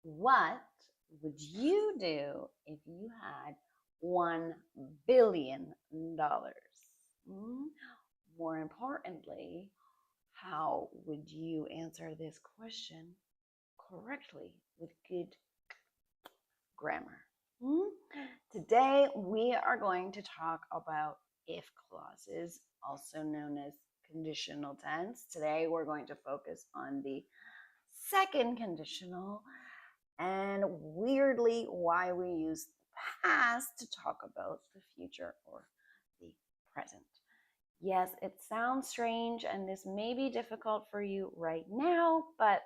What would you do if you had $1 billion? Mm? More importantly, how would you answer this question correctly with good grammar? Mm? Today, we are going to talk about if clauses, also known as conditional tense. Today, we're going to focus on the second conditional and weirdly why we use the past to talk about the future or the present. Yes, it sounds strange and this may be difficult for you right now, but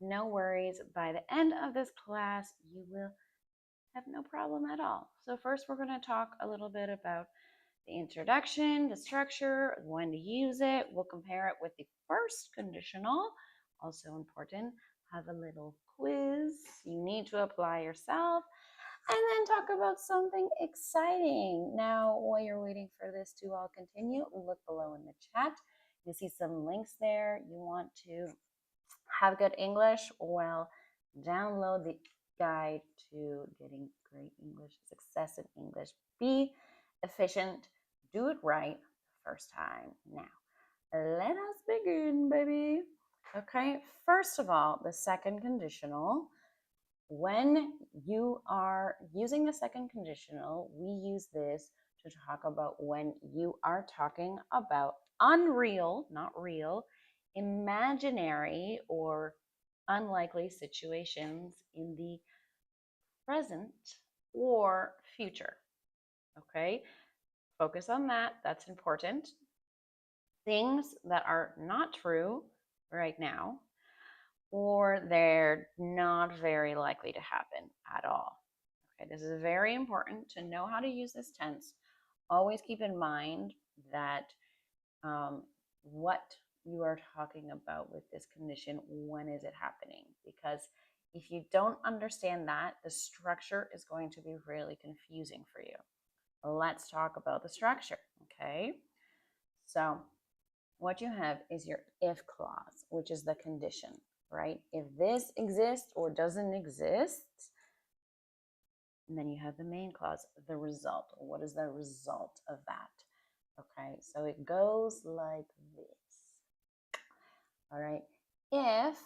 no worries. By the end of this class, you will have no problem at all. So first we're going to talk a little bit about the introduction, the structure, when to use it. We'll compare it with the first conditional, also important. Have a little quiz you need to apply yourself, and then talk about something exciting. Now, while you're waiting for this to all continue, look below in the chat. You see some links there. You want to have good English? Well, download the guide to getting great English, success in English. Be efficient, do it right the first time. Now, let us begin, baby. Okay, first of all, the second conditional. When you are using the second conditional, we use this to talk about when you are talking about unreal, not real, imaginary or unlikely situations in the present or future. Okay, focus on that. That's important. Things that are not true right now, or they're not very likely to happen at all. Okay, this is very important to know how to use this tense. Always keep in mind that what you are talking about with this condition, when is it happening? Because if you don't understand that, the structure is going to be really confusing for you. Let's talk about the structure, okay? So what you have is your if clause, which is the condition, right? If this exists or doesn't exist, and then you have the main clause, the result. What is the result of that? Okay, so it goes like this. All right, if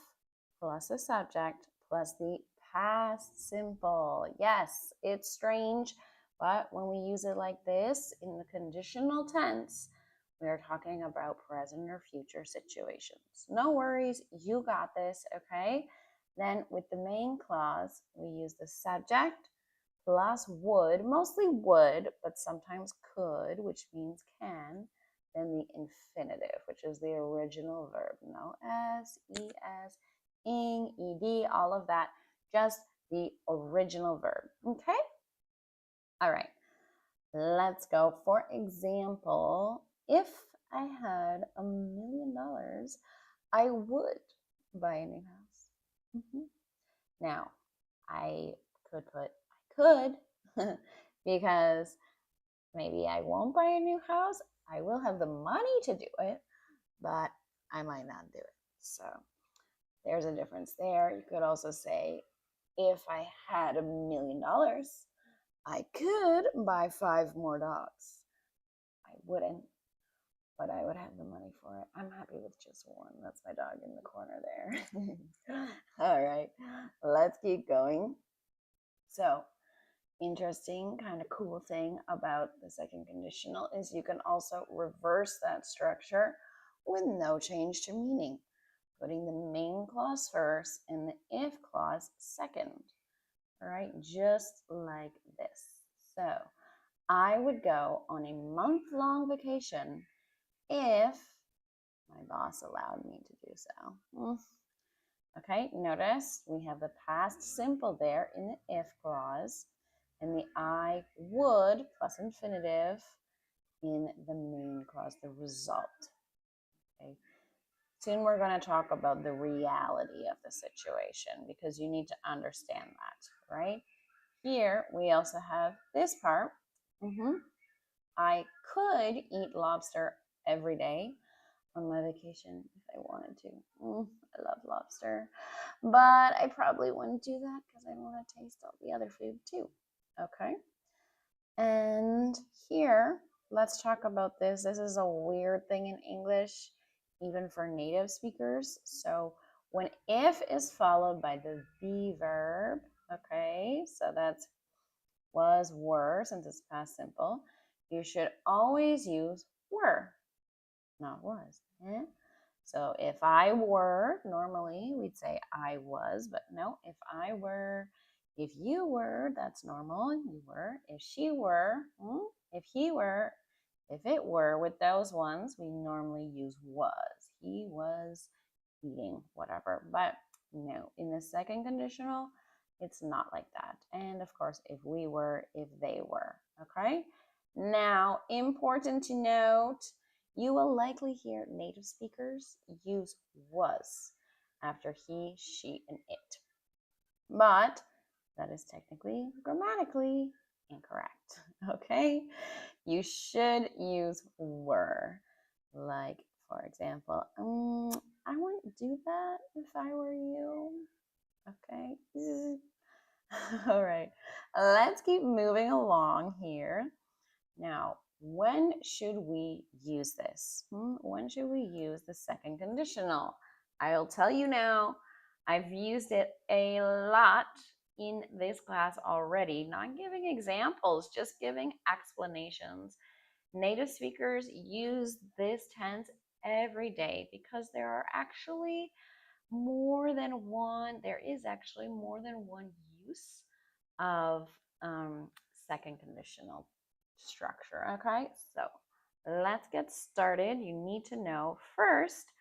plus the subject plus the past simple. Yes, it's strange, but when we use it like this in the conditional tense, we are talking about present or future situations. No worries, you got this, okay? Then with the main clause, we use the subject plus would, mostly would, but sometimes could, which means can, then the infinitive, which is the original verb. No S, ES, ing, ED, all of that, just the original verb, okay? All right, let's go. For example, if I had $1 million, I would buy a new house. Now, I could put I could because maybe I won't buy a new house. I will have the money to do it, but I might not do it. So there's a difference there. You could also say, if I had $1 million, I could buy 5 more dogs. I wouldn't, but I would have the money for it. I'm happy with just one. That's my dog in the corner there. All right, let's keep going. So, interesting, kind of cool thing about the second conditional is you can also reverse that structure with no change to meaning, putting the main clause first and the if clause second. All right, just like this. So I would go on a month-long vacation if my boss allowed me to do so. Okay, notice we have the past simple there in the if clause and the I would plus infinitive in the main clause, the result. Okay. Soon we're going to talk about the reality of the situation because you need to understand that, right? Here we also have this part. I could eat lobster every day on my vacation if I wanted to. I love lobster. But I probably wouldn't do that because I want to taste all the other food too. Okay. And here, let's talk about this. This is a weird thing in English, even for native speakers. So when if is followed by the be verb, okay, so that's was, were, since it's past simple, you should always use were, not was. So if I were, normally we'd say I was, but no, if I were, if you were, that's normal, you were. If she were, if he were, if it were, with those ones, we normally use was. He was eating whatever, but no, in the second conditional, it's not like that. And of course, if we were, if they were, okay? Now, important to note, you will likely hear native speakers use was after he, she, and it. But that is technically grammatically incorrect, okay? You should use were. Like, for example, I wouldn't do that if I were you, okay? All right, let's keep moving along here. Now, when should we use this? When should we use the second conditional? I'll tell you now, I've used it a lot in this class already, not giving examples, just giving explanations. Native speakers use this tense every day because there are actually more than one, there is actually more than one use of second conditional structure. Okay, so let's get started. You need to know first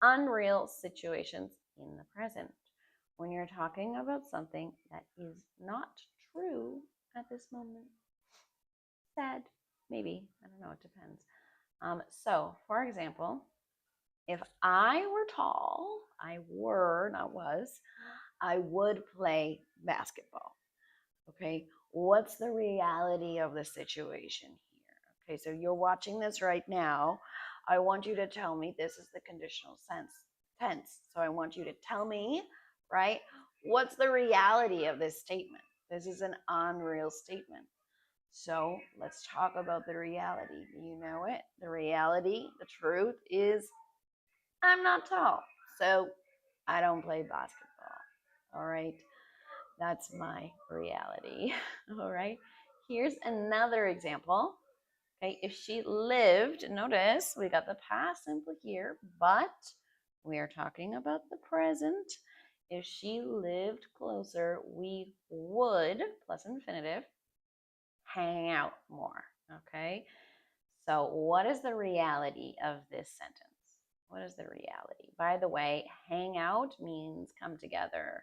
unreal situations in the present. When you're talking about something that is not true at this moment, sad, maybe, I don't know, it depends. So, for example, if I were tall, I were, not was, I would play basketball. Okay, what's the reality of the situation here? Okay, so you're watching this right now. I want you to tell me, this is the conditional tense. So I want you to tell me, right, what's the reality of this statement? This is an unreal statement. So let's talk about the reality. You know it. The reality, the truth is I'm not tall, so I don't play basketball. All right. That's my reality. All right. Here's another example. Okay. If she lived, notice we got the past simple here, but we are talking about the present. If she lived closer, we would, plus infinitive, hang out more. Okay. So, what is the reality of this sentence? What is the reality? By the way, hang out means come together,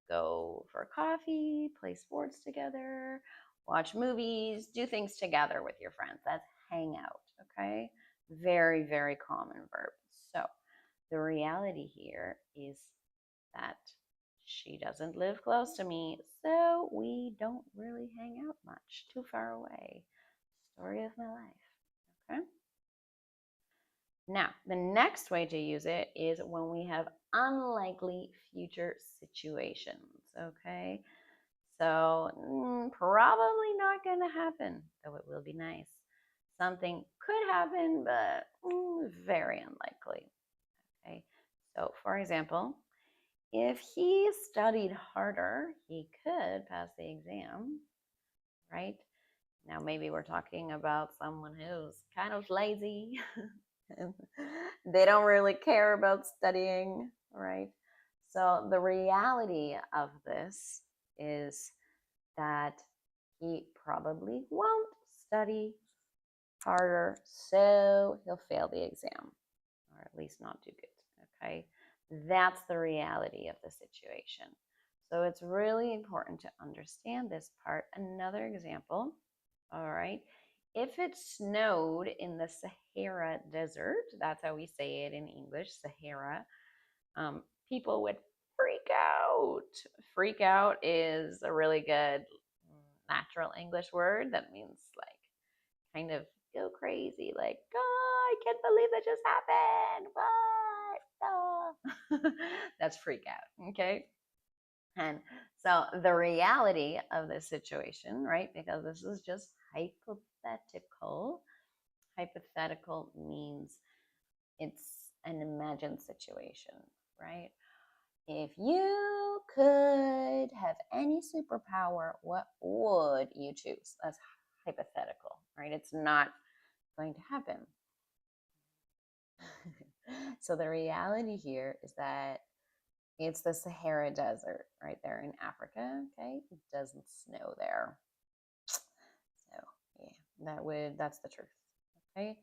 go for coffee, play sports together, watch movies, do things together with your friends. That's hang out, okay? Very, very common verb. So the reality here is that she doesn't live close to me, so we don't really hang out much, too far away. Story of my life, okay? Now, the next way to use it is when we have unlikely future situations, okay? So, probably not going to happen, though it will be nice. Something could happen, but very unlikely, okay? So, for example, if he studied harder, he could pass the exam, right? Now, maybe we're talking about someone who's kind of lazy. They don't really care about studying, right? So the reality of this is that he probably won't study harder, so he'll fail the exam, or at least not do good, okay? That's the reality of the situation. So it's really important to understand this part. Another example, all right, if it snowed in the Sahara Desert, that's how we say it in English, Sahara, people would freak out. Freak out is a really good natural English word that means like kind of go crazy, like, oh, I can't believe that just happened. What? Oh. That's freak out. Okay. And so the reality of this situation, right? Because this is just hypothetical. Hypothetical means it's an imagined situation, right? If you could have any superpower, what would you choose? That's hypothetical, right? It's not going to happen. So the reality here is that it's the Sahara Desert right there in Africa, okay? It doesn't snow there. So, yeah, that's the truth, okay?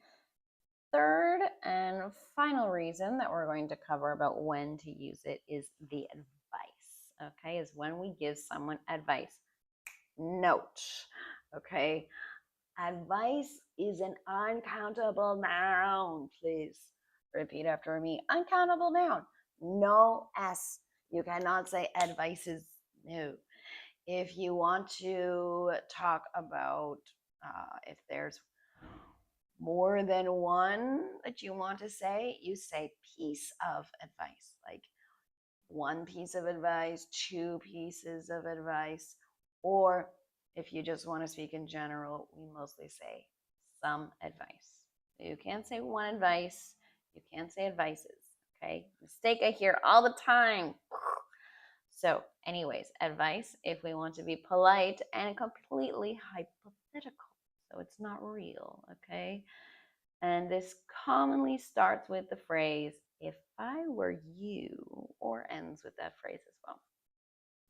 Third and final reason that we're going to cover about when to use it is the advice, okay? Is when we give someone advice. Note, okay? Advice is an uncountable noun. Please repeat after me. Uncountable noun. No S. You cannot say advice is no. If you want to talk about if there's more than one that you want to say, you say piece of advice, like one piece of advice, two pieces of advice, or if you just want to speak in general, we mostly say some advice. You can't say one advice, you can't say advices, okay? Mistake I hear all the time. So, anyways, advice if we want to be polite and completely hypothetical. So it's not real, okay? And this commonly starts with the phrase, if I were you, or ends with that phrase as well.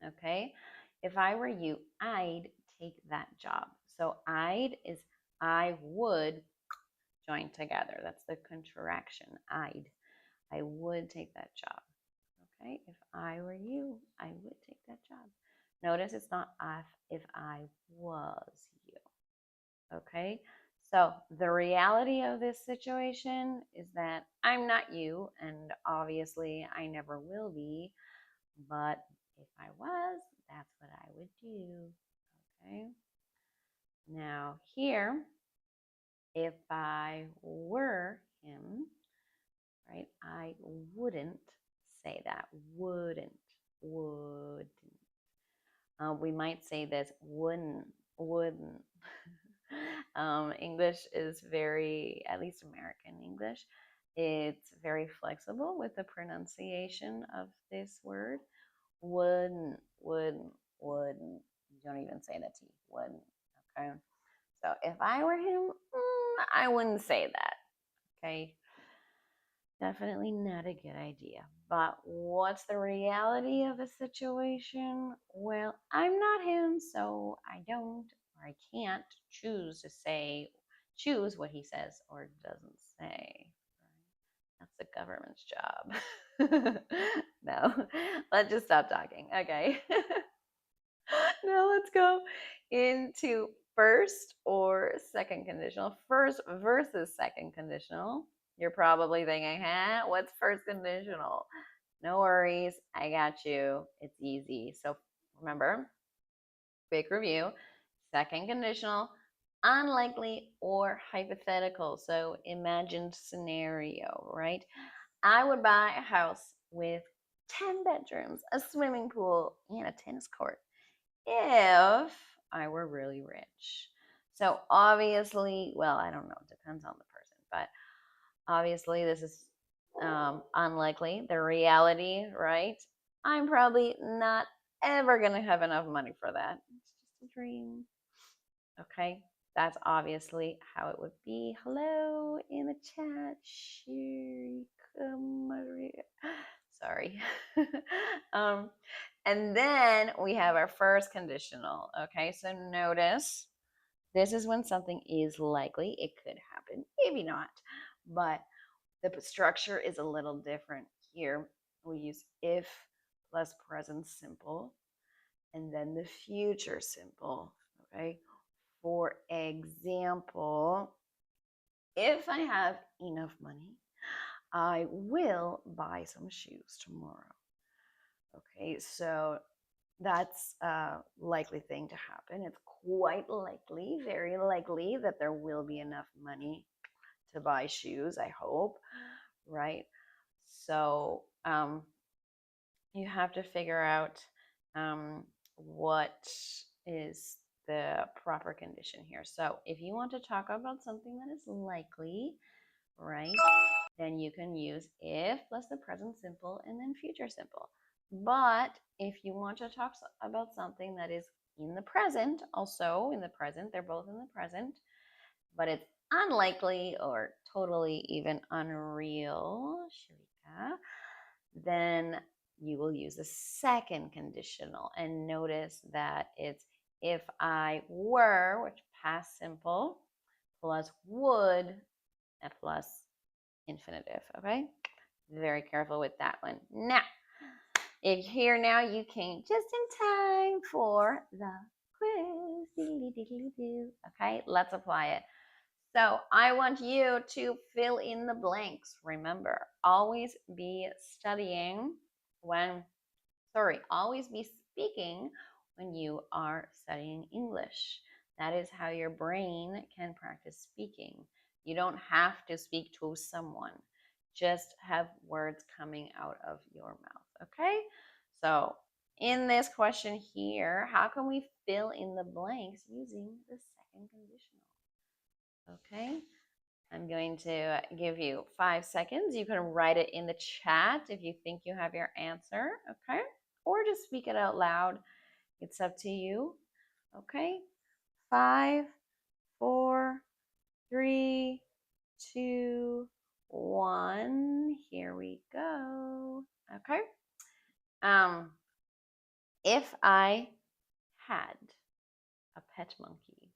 Okay? If I were you, I'd take that job. So I'd is I would join together. That's the contraction. I would take that job. Okay? If I were you, I would take that job. Notice it's not if I was you. Okay? So the reality of this situation is that I'm not you, and obviously I never will be, but if I was, that's what I would do. Okay? Now here, if I were him, right, I wouldn't say that. Wouldn't. We might say this, wouldn't. English is very, at least American English, it's very flexible with the pronunciation of this word. Wouldn't. You don't even say the T. Wouldn't. Okay. So if I were him, I wouldn't say that. Okay. Definitely not a good idea. But what's the reality of the situation? Well, I'm not him, so I don't or I can't choose what he says or doesn't say. That's the government's job. No, let's just stop talking. Okay. Now let's go into first or second conditional. First versus second conditional. You're probably thinking, huh? What's first conditional? No worries. I got you. It's easy. So remember, quick review. Second conditional, unlikely or hypothetical. So imagined scenario, right? I would buy a house with 10 bedrooms, a swimming pool, and a tennis court if I were really rich. So obviously, well, I don't know, it depends on the person, but obviously this is unlikely. The reality, right? I'm probably not ever going to have enough money for that. It's just a dream. Okay, that's obviously how it would be. Hello in the chat, Sherika Maria. Sorry. And then we have our first conditional. Okay, so notice this is when something is likely. It could happen, maybe not, but the structure is a little different here. We use if plus present simple and then the future simple. Okay, for example, if I have enough money, I will buy some shoes tomorrow. Okay, so that's a likely thing to happen. It's quite likely, very likely, that there will be enough money to buy shoes, I hope, right? So you have to figure out what is the proper condition here. So if you want to talk about something that is likely, right, then you can use if plus the present simple and then future simple. But if you want to talk about something that is in the present, also in the present, they're both in the present, but it's unlikely or totally even unreal, Sharika, then you will use a second conditional. And notice that it's if I were, which past simple, plus would, and plus infinitive, okay? Very careful with that one. Now, if you're here now, you came just in time for the quiz. Okay, let's apply it. So I want you to fill in the blanks. Remember, always be studying when, always be speaking when you are studying English. That is how your brain can practice speaking. You don't have to speak to someone. Just have words coming out of your mouth, okay? So in this question here, how can we fill in the blanks using the second conditional? Okay, I'm going to give you 5 seconds. You can write it in the chat if you think you have your answer, okay? Or just speak it out loud. It's up to you, okay? 5, 4, 3, 2, 1. Here we go. Okay. If I had a pet monkey,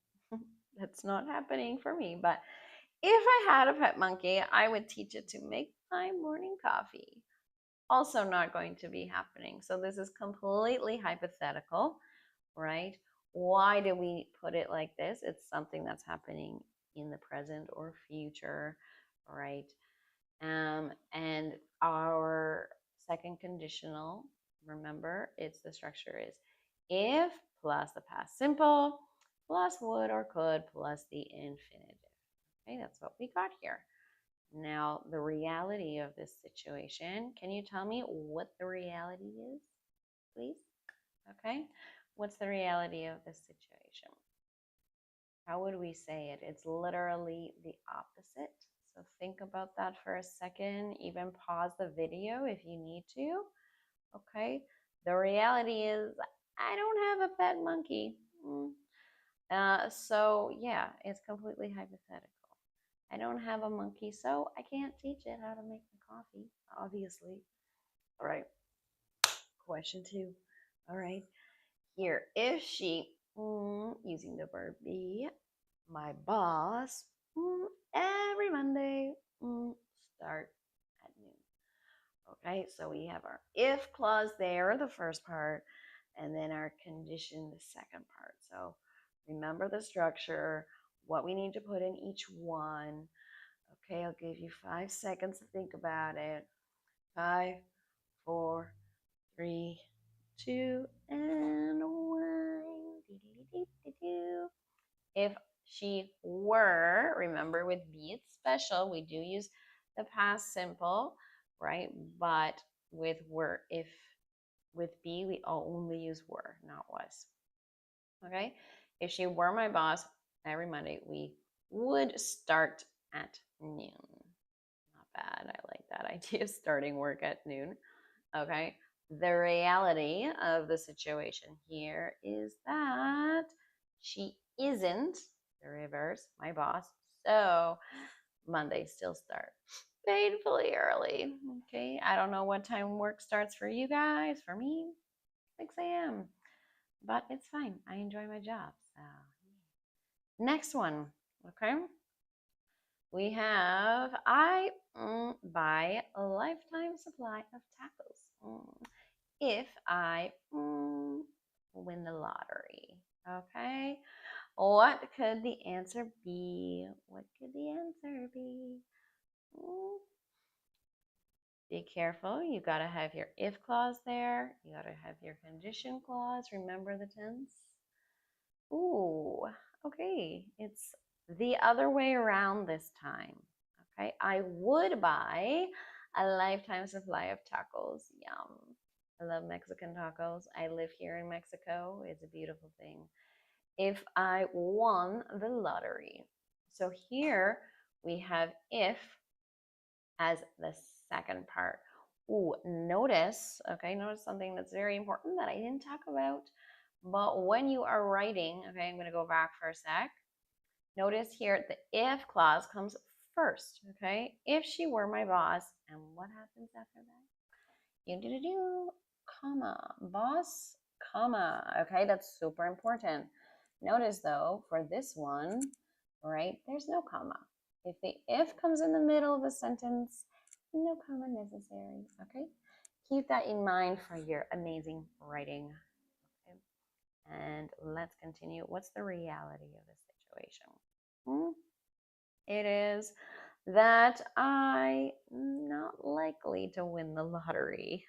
that's not happening for me, but if I had a pet monkey, I would teach it to make my morning coffee. Also not going to be happening. So this is completely hypothetical, right? Why do we put it like this? It's something that's happening in the present or future, right? And our second conditional, remember, it's the structure is if plus the past simple plus would or could plus the infinitive. Okay, that's what we got here. Now, the reality of this situation, can you tell me what the reality is, please? Okay, what's the reality of this situation? How would we say it? It's literally the opposite. So think about that for a second. Even pause the video if you need to. Okay, the reality is I don't have a pet monkey. So yeah, it's completely hypothetical. I don't have a monkey, so I can't teach it how to make the coffee, obviously. All right, question 2. All right, here, if she, using the verb be, my boss, every Monday, start at noon. Okay, so we have our if clause there, the first part, and then our condition, the second part. So remember the structure, what we need to put in each one. Okay, I'll give you 5 seconds to think about it. 5, 4, 3, 2, and 1. If she were, remember with be it's special, we do use the past simple, right? But with were, if with be, we only use were, not was. Okay? If she were my boss every Monday, we would start at noon. Not bad. I like that idea, starting work at noon. Okay. The reality of the situation here is that she isn't, the reverse, my boss. So Monday still start painfully early. Okay. I don't know what time work starts for you guys. For me, 6 a.m. But it's fine. I enjoy my job. So next one. Okay. We have I buy a lifetime supply of tacos if I win the lottery. Okay, what could the answer be? What could the answer be? Be careful. You got to have your if clause there. You got to have your condition clause. Remember the tense. Ooh, okay. It's the other way around this time. Okay, I would buy A lifetime supply of tacos. Yum. I love Mexican tacos. I live here in Mexico. It's a beautiful thing. If I won the lottery. So here we have if as the second part. Ooh, notice something that's very important that I didn't talk about. But when you are writing, okay, I'm going to go back for a sec. Notice here the if clause comes first, okay? If she were my boss, and what happens after that? You comma, boss, comma, okay? That's super important. Notice though, for this one, right, there's no comma. If the if comes in the middle of a sentence, no comma necessary, okay? Keep that in mind for your amazing writing, okay? And let's continue. What's the reality of the situation? It is that I'm not likely to win the lottery.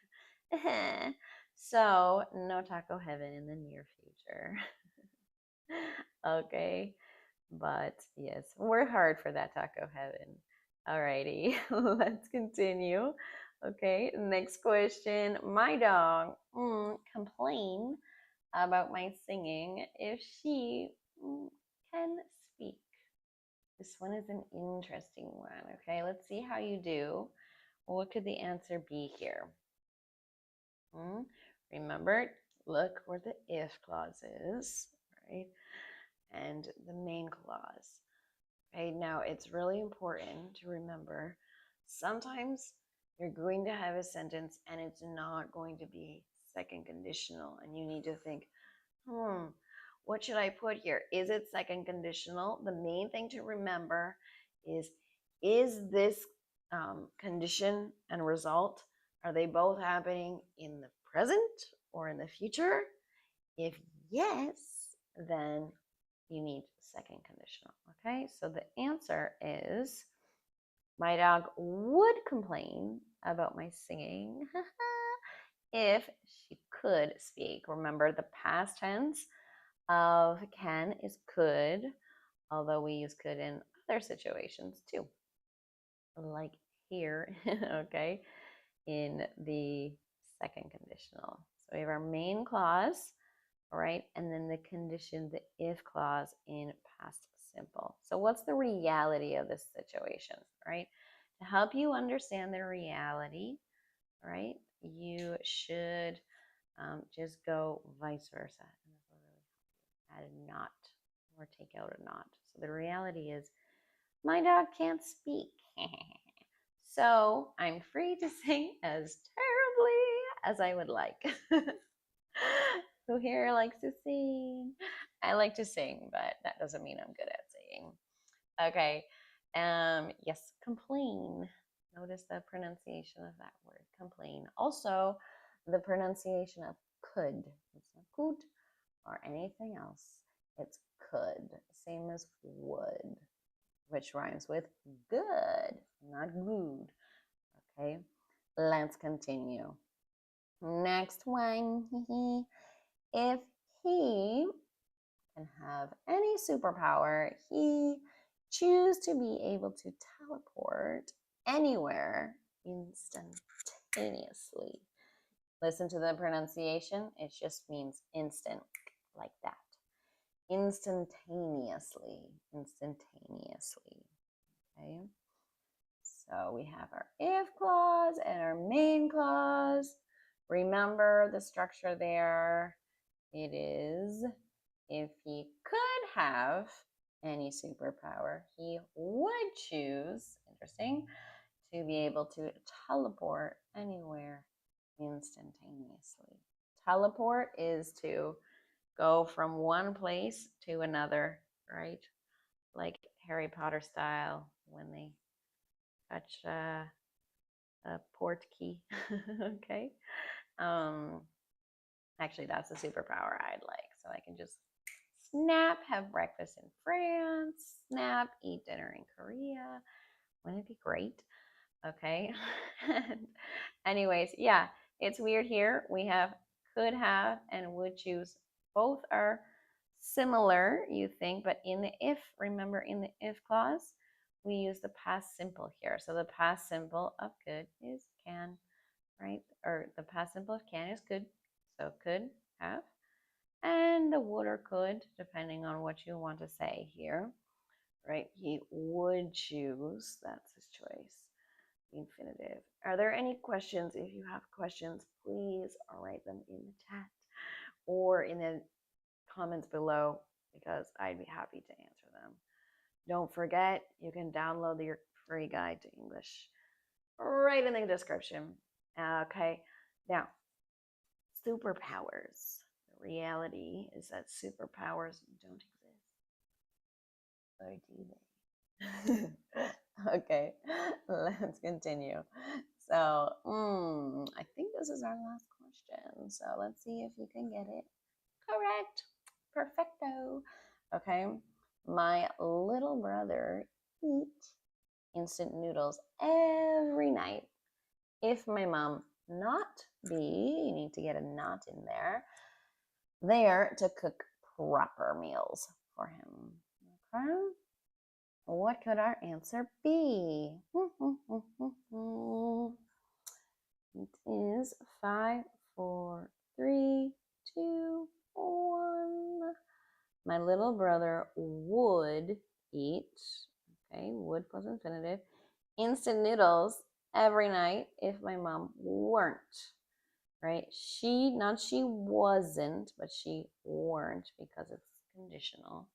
So, no taco heaven in the near future. Okay, but yes, work hard for that taco heaven. Alrighty, let's continue. Okay, next question. My dog complain about my singing if she can speak. This one is an interesting one. Okay, let's see how you do. What could the answer be here? Remember, look where the if clause is, right? And the main clause. Okay, now it's really important to remember sometimes you're going to have a sentence and it's not going to be second conditional, and you need to think, what should I put here? Is it second conditional? The main thing to remember is this condition and result, are they both happening in the present or in the future? If yes, then you need second conditional, okay? So the answer is, my dog would complain about my singing if she could speak. Remember, the past tense of can is could, although we use could in other situations too, like here, okay, in the second conditional. So we have our main clause, right, and then the condition, the if clause in past simple. So what's the reality of this situation, right? To help you understand the reality, right, you should just go vice versa. Add a not or take out a not. So the reality is my dog can't speak. So I'm free to sing as terribly as I would like. Who here likes to sing? I like to sing, but that doesn't mean I'm good at singing. Okay. Yes, complain. Notice the pronunciation of that word, complain. Also, the pronunciation of could. It's not could or anything else. It's could. Same as would, which rhymes with good, not good. Okay, let's continue. Next one. If he can have any superpower, he choose to be able to teleport anywhere instantaneously. Listen to the pronunciation. It just means instant, like that. Instantaneously. Okay. So we have our if clause and our main clause. Remember the structure there. It is, if he could have any superpower, he would choose, interesting, to be able to teleport anywhere instantaneously. Teleport is to go from one place to another, right? Like Harry Potter style when they touch a port key. Okay. Actually, that's a superpower I'd like. So I can just snap, have breakfast in France, snap, eat dinner in Korea. Wouldn't it be great? Okay. Anyways, yeah, it's weird here. We have could have and would choose. Both are similar, you think, but in the if, remember in the if clause, we use the past simple here. So the past simple of could is can, right? Or the past simple of can is could. So could have. And the would or could, depending on what you want to say here, right? He would choose. That's his choice. Infinitive. Are there any questions? If you have questions, please write them in the chat or in the comments below because I'd be happy to answer them. Don't forget, you can download your free guide to English right in the description. Okay, now, superpowers. The reality is that superpowers don't exist, or do they? Okay, let's continue. So, I think this is our last question. So let's see if you can get it correct. Perfecto. Okay. My little brother eats instant noodles every night. If my mom not be, you need to get a not in there to cook proper meals for him. Okay. What could our answer be? It is 5, 4, 3, 2, 1. My little brother would eat, okay, would plus infinitive, instant noodles every night if my mom weren't, right? She wasn't, but she weren't because it's conditional.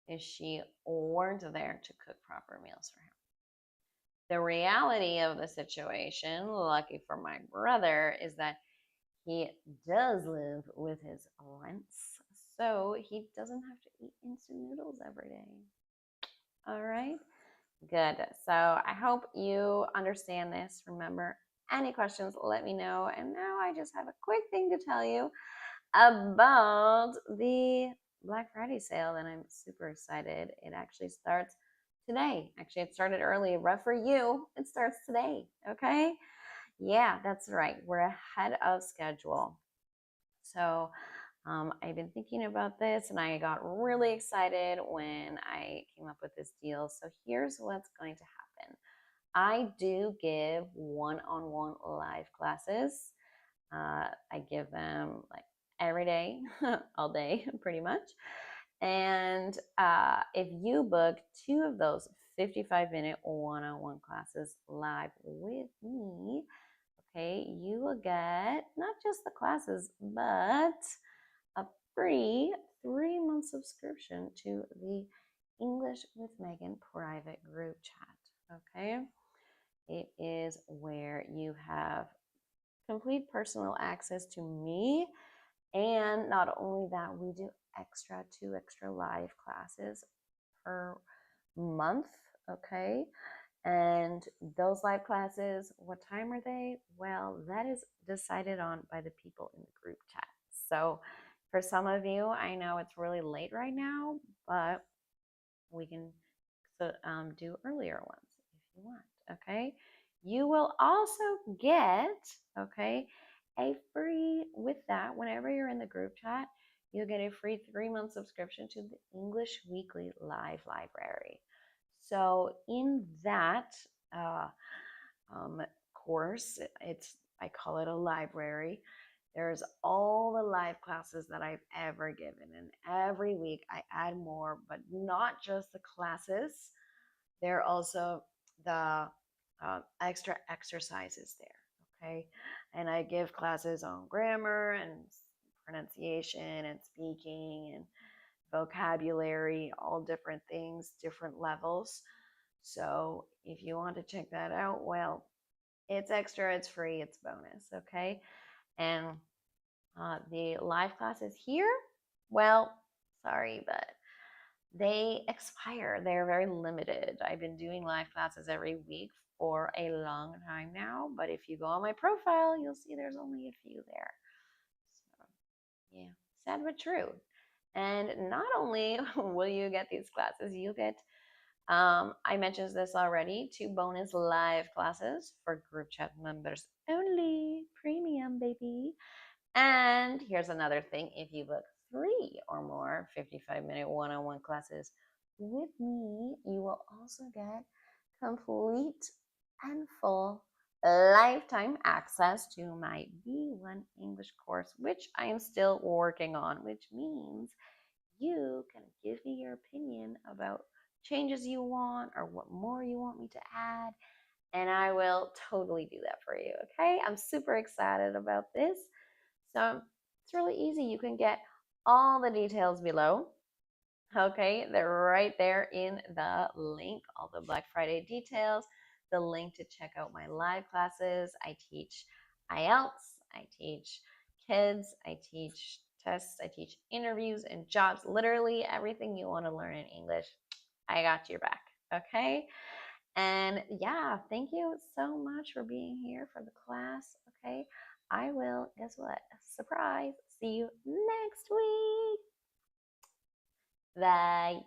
If she weren't there to cook proper meals for him. The reality of the situation, lucky for my brother, is that he does live with his aunts, so he doesn't have to eat instant noodles every day. All right, good. So I hope you understand this. Remember, any questions, let me know. And now I just have a quick thing to tell you about the Black Friday sale, and I'm super excited. It actually starts today. Actually, it started early, but for you, it starts today. Okay. Yeah, that's right. We're ahead of schedule. So I've been thinking about this and I got really excited when I came up with this deal. So here's what's going to happen. I do give one-on-one live classes. I give them like every day, all day, pretty much. And if you book 2 of those 55-minute one-on-one classes live with me, okay, you will get not just the classes, but a free 3-month subscription to the English with Meghan private group chat. Okay, it is where you have complete personal access to me, and not only that, we do 2 extra live classes per month. Okay, and those live classes, what time are they? Well, that is decided on by the people in the group chat. So for some of you, I know it's really late right now, but we can do earlier ones if you want, okay? You will also get, okay, a free, with that, whenever you're in the group chat, you'll get a free 3-month subscription to the English Weekly Live Library. So in that course, I call it a library. There's all the live classes that I've ever given, and every week I add more, but not just the classes. There are also the extra exercises there, okay? And I give classes on grammar and pronunciation and speaking and vocabulary, all different things, different levels. So if you want to check that out, well, it's extra, it's free, it's bonus, okay? And the live classes here, well, sorry, but they expire. They're very limited. I've been doing live classes every week for a long time now, but if you go on my profile, you'll see there's only a few there. So, yeah, sad but true. And not only will you get these classes, you'll get I mentioned this already, 2 bonus live classes for group chat members only. Premium, baby. And here's another thing. If you book 3 or more 55-minute one-on-one classes with me, you will also get complete and full lifetime access to my B1 English course, which I am still working on, which means you can give me your opinion about changes you want or what more you want me to add, and I will totally do that for you. Okay, I'm super excited about this. So it's really easy. You can get all the details below. Okay, they're right there in the link, all the Black Friday details, the link to check out my live classes. I teach IELTS, I teach kids, I teach tests, I teach interviews and jobs, literally everything you want to learn in English. I got your back. Okay. And yeah, thank you so much for being here for the class. Okay. I will, guess what? Surprise. See you next week. Bye.